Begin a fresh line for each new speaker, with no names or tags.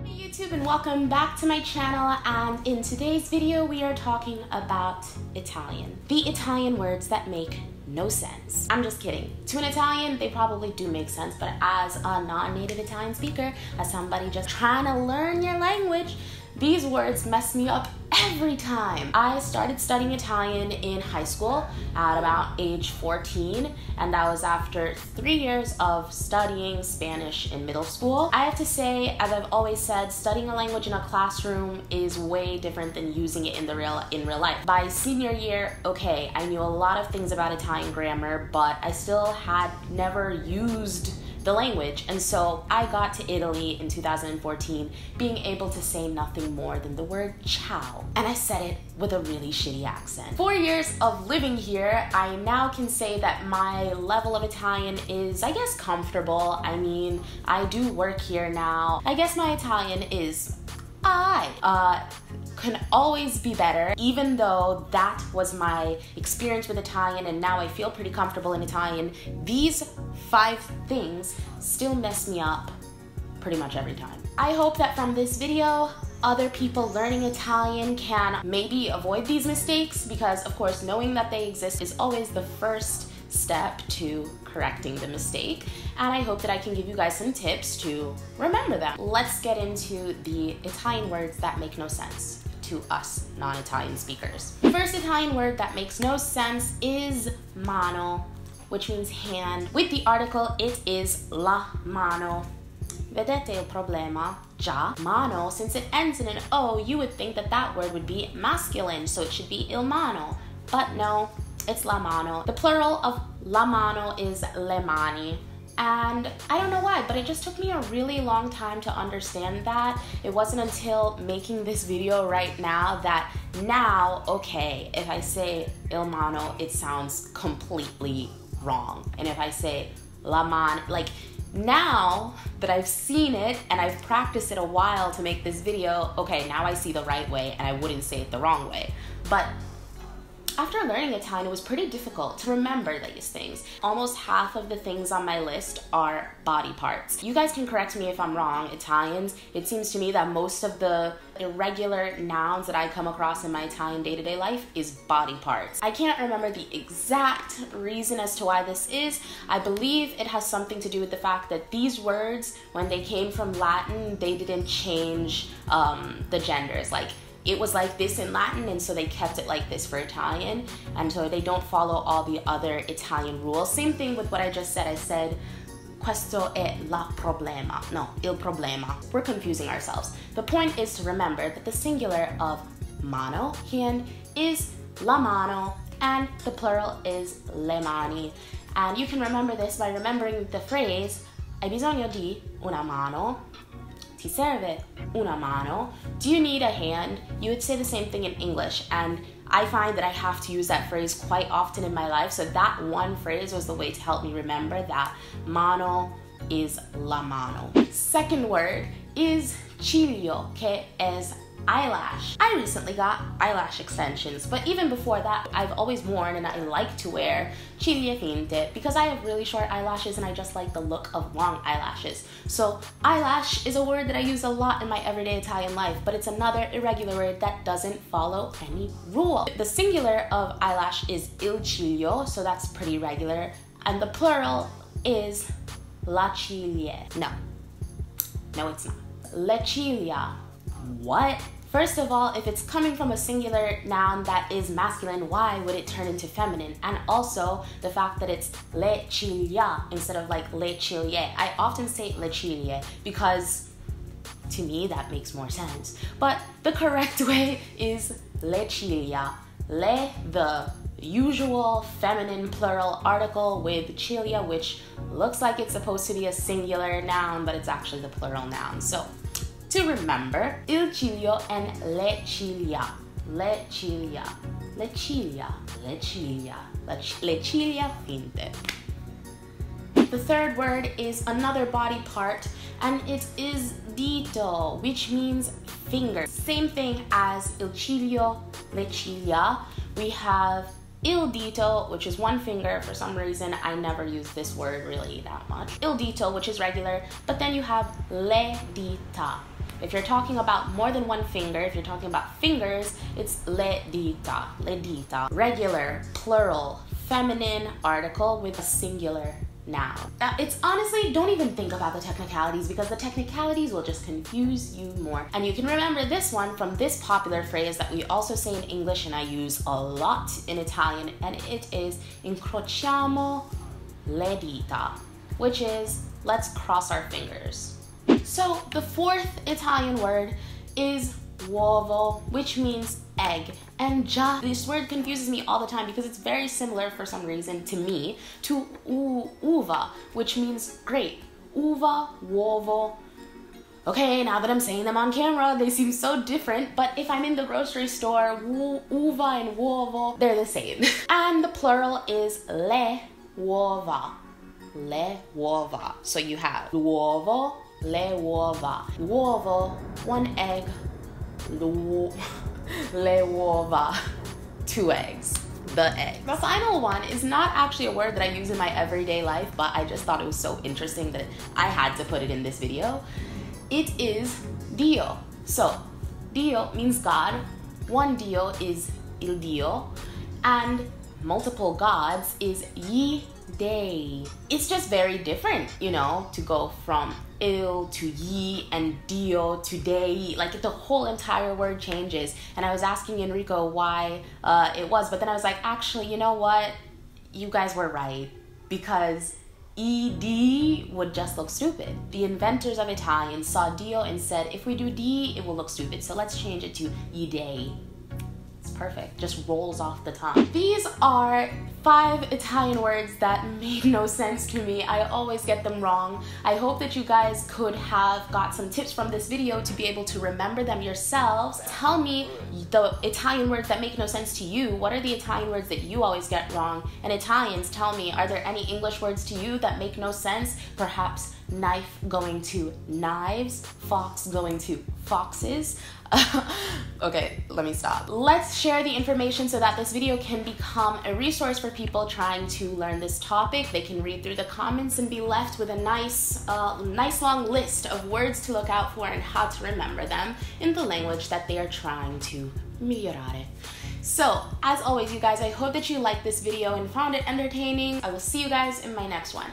Hey YouTube, and welcome back to my channel, and in today's video we are talking about Italian. The Italian words that make no sense. I'm just kidding. To an Italian, they probably do make sense, but as a non-native Italian speaker, as somebody just trying to learn your language, these words mess me up every time. I started studying Italian in high school at about age 14, and that was after 3 years of studying Spanish in middle school. I have to say, as I've always said, studying a language in a classroom is way different than using it in real life. By senior year, okay, I knew a lot of things about Italian grammar, but I still had never used the language, and so I got to Italy in 2014 being able to say nothing more than the word ciao, and I said it with a really shitty accent. 4 years of living here, I now can say that my level of Italian is, I guess, comfortable. I mean, I do work here now. I guess my Italian is can always be better, even though that was my experience with Italian and now I feel pretty comfortable in Italian. These 5 things still mess me up pretty much every time. I hope that from this video, other people learning Italian can maybe avoid these mistakes, because of course knowing that they exist is always the first step to correcting the mistake, and I hope that I can give you guys some tips to remember them. Let's get into the Italian words that make no sense to us non-Italian speakers. The first Italian word that makes no sense is mano, which means hand. With the article, it is la mano. Vedete il problema? Già, mano, since it ends in an O, you would think that that word would be masculine, so it should be il mano, but no, it's la mano. The plural of la mano is lemani. And I don't know why, but it just took me a really long time to understand that. It wasn't until making this video right now that now, okay, if I say il mano, it sounds completely wrong. And if I say la mano, like now that I've seen it and I've practiced it a while to make this video, okay, now I see the right way and I wouldn't say it the wrong way. But after learning Italian, it was pretty difficult to remember these things. Almost half of the things on my list are body parts. You guys can correct me if I'm wrong, Italians. It seems to me that most of the irregular nouns that I come across in my Italian day-to-day life is body parts. I can't remember the exact reason as to why this is. I believe it has something to do with the fact that these words, when they came from Latin, they didn't change the genders. Like, it was like this in Latin, and so they kept it like this for Italian, and so they don't follow all the other Italian rules. Same thing with what I just said. I said, questo è la problema. No, il problema. We're confusing ourselves. The point is to remember that the singular of mano, hand, is la mano, and the plural is lemani. And you can remember this by remembering the phrase, hai bisogno di una mano? Ti serve una mano? Do you need a hand? You would say the same thing in English, and I find that I have to use that phrase quite often in my life, so that one phrase was the way to help me remember that mano is la mano. Second word is ciglio, que es eyelash. I recently got eyelash extensions, but even before that, I've always worn and I like to wear ciglia finte because I have really short eyelashes and I just like the look of long eyelashes. So eyelash is a word that I use a lot in my everyday Italian life, but it's another irregular word that doesn't follow any rule. The singular of eyelash is il ciglio, so that's pretty regular, and the plural is la ciglia. No, it's not. Le ciglia. What? First of all, if it's coming from a singular noun that is masculine, why would it turn into feminine? And also, the fact that it's le ciglia instead of like le ciglie. I often say le ciglie because to me that makes more sense. But the correct way is le ciglia. Le, the usual feminine plural article, with ciglia, which looks like it's supposed to be a singular noun, but it's actually the plural noun. So, to remember, il ciglio and le ciglia. Le ciglia. Le ciglia. Le ciglia. Le ciglia finte. The third word is another body part, and it is dito, which means finger. Same thing as il ciglio, le ciglia. We have il dito, which is one finger. For some reason, I never use this word really that much. Il dito, which is regular, but then you have le dita. If you're talking about more than one finger, if you're talking about fingers, it's le dita. Regular, plural, feminine article with a singular noun. Now, it's honestly, don't even think about the technicalities because the technicalities will just confuse you more. And you can remember this one from this popular phrase that we also say in English and I use a lot in Italian, and it is incrociamo le dita, which is let's cross our fingers. So the fourth Italian word is uovo, which means egg. And this word confuses me all the time because it's very similar for some reason to me to uva, which means grape. Uva, uovo. Okay, now that I'm saying them on camera, they seem so different, but if I'm in the grocery store, uva and uovo, they're the same. And the plural is le uova. Le uova. So you have l'uovo, le uova. Uovo, one egg. Le uova, two eggs, the egg. The final one is not actually a word that I use in my everyday life, but I just thought it was so interesting that I had to put it in this video. It is Dio. So Dio means God, one Dio is il Dio, and multiple gods is ye dei. It's just very different, you know, to go from il to ye and Dio to dei. Like the whole entire word changes. And I was asking Enrico why it was, but then I was like, actually, you know what? You guys were right, because ed would just look stupid. The inventors of Italian saw Dio and said, if we do D, it will look stupid. So let's change it to ye dei. Perfect, just rolls off the tongue. These are 5 Italian words that made no sense to me. I always get them wrong. I hope that you guys could have got some tips from this video to be able to remember them yourselves. Tell me the Italian words that make no sense to you. What are the Italian words that you always get wrong? And Italians, tell me, are there any English words to you that make no sense? Perhaps knife going to knives, fox going to foxes. Okay, let me stop. Let's share the information so that this video can become a resource for people trying to learn this topic. They can read through the comments and be left with a nice long list of words to look out for and how to remember them in the language that they are trying to migliorare. So, as always, you guys, I hope that you liked this video and found it entertaining. I will see you guys in my next one.